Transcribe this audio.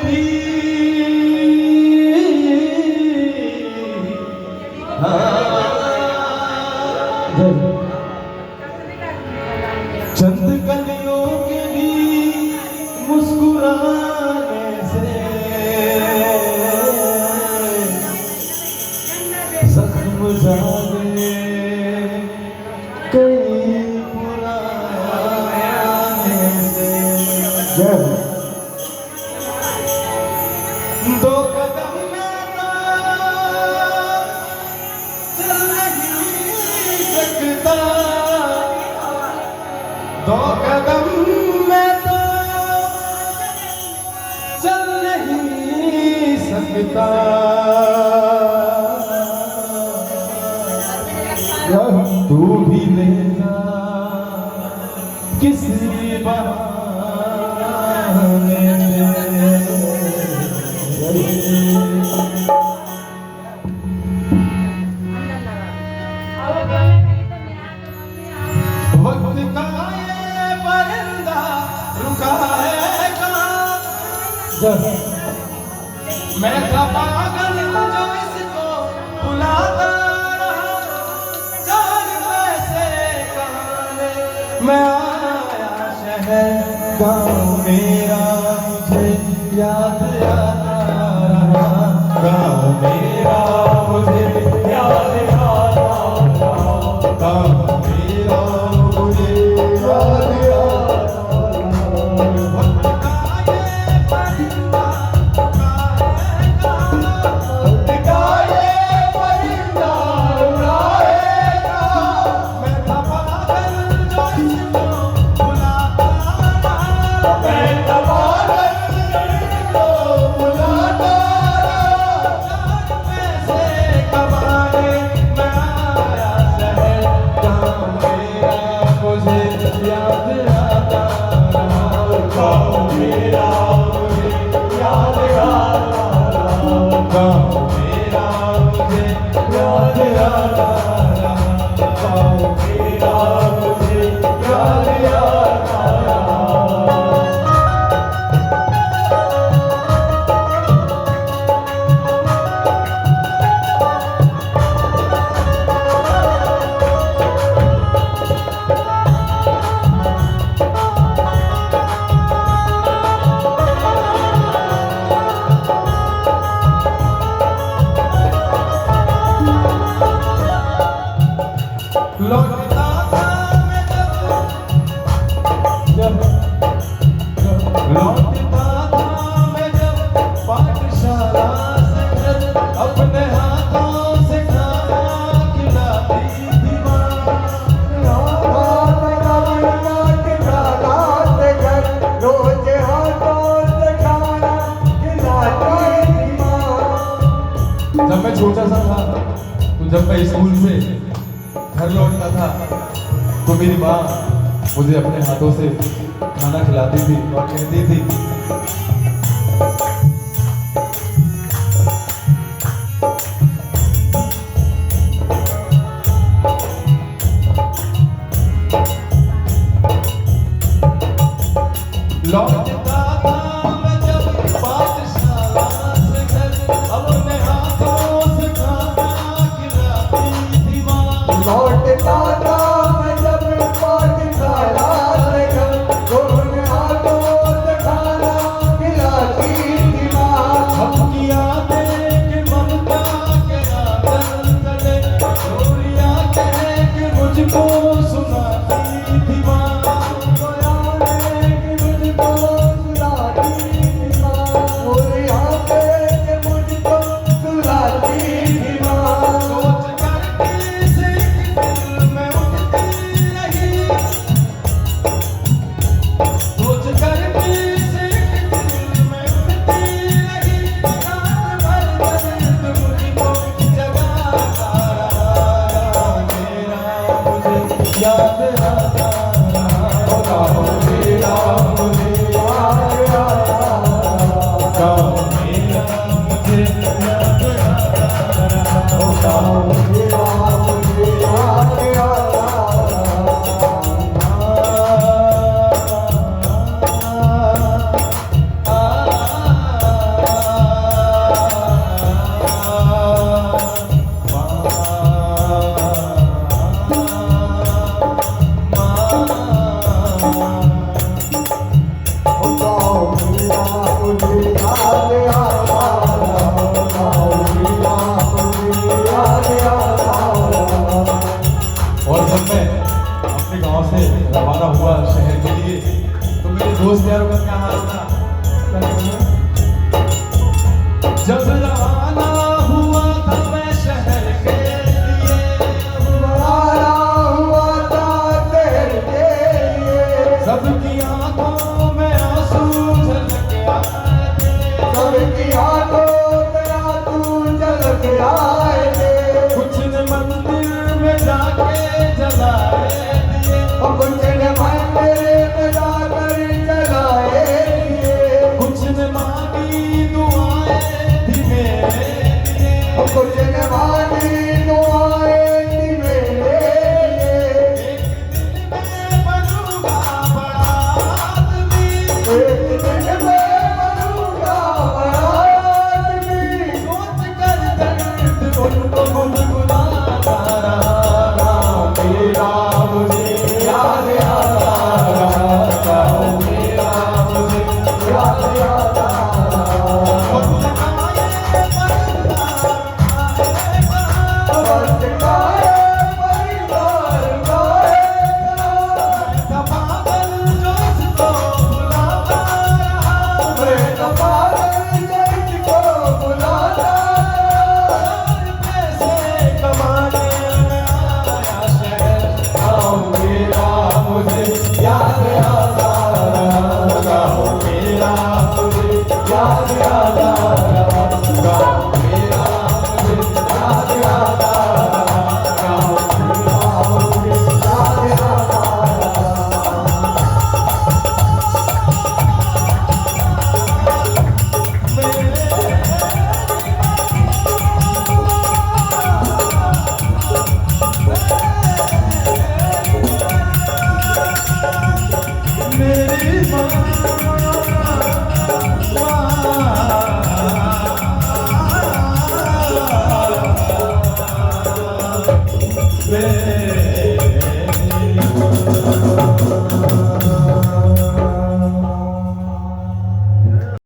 भी चंद कलियों के भी मुस्कुराने से जख्म जाने कई पुराने से दो कदम में तो चल नहीं सकता, दो कदम में तो चल नहीं सकता, तू भी ले जा किसी बहाने वक्त का ये परिंदा रुका है कहाँ, मैं था पागल जो इसको बुलाता रहा, जान पैसे कहाने मैं आया शहर गाँव मेरा मुझे याद आता रहा, गाँव मेरा मुझे याद आता रहा, गाँव मेरा मुझे याद आता रहा। वक्त का ये परिंदा रुका है कहाँ, वक्त का ये परिंदा रुका है कहाँ, मैं था पागल जो इसको बुलाता रहा, मैं था पागल जो इसको बुलाता रहा, जान पैसे कमाने मैं आया शहर गाँव मेरा मुझे याद आता रहा, गाँव मेरा मुझे याद आता रहा, गाँव मेरा मुझे याद आता रहा, गाँव मेरा मुझे याद आता रहा। लौटता था मैं जब लौटता था मैं जब पाठशाला से घर, अपने हाथों से खाना खिलाती थी माँ, रोज हाथों से खाना खिलाती थी माँ। जब मैं छोटा सा था तो जब मैं स्कूल से घर लौटता था तो मेरी माँ मुझे अपने हाथों से खाना खिलाती थी और कहती थी लौटता था मैं जब पाठशाला से घर, अपने हाथों से खाना खिलाती थी माँ, लौटता था मैं जब पाठशाला से घर, अपने हाथों से खाना खिलाती थी माँ, सबकी यादें कि ममता के आदर तले चोरियां कह के मुझको सुनाती थी माँ, याद आता रहा, गाँव मेरा मुझे याद आता रहा, गाँव मेरा मुझे याद आता रहा, गाँव मेरा मुझे याद आता रहा। मुझे याद आता और जब मैं अपने गांव से रवाना हुआ शहर के लिए तो मेरे दोस्त यारों का क्या हाल था। जब रवाना हुआ था मैं शहर के लिए, रवाना हुआ था तेरे लिए, सबकी आंखों में आंसू झलक आए थे, सबकी आंखों में आंसू झलक आए थे। कुछ ने मंदिर में जाके जलाए दिए, कुछ ने मंदिर में जाकर जलाए दिए, कुछ ने मांगी दुआएं थी मेरे लिए, कुछ ने मांगी दुआएं थी मेरे लिए। एक दिन में बनूंगा बड़ा आदमी, एक दिन में बनूंगा बड़ा आदमी, सोच कर दर्द उनको गुनगुनाता रहा। मेरा मुझे याद आता रहा, मेरा मुझे याद आता मेरी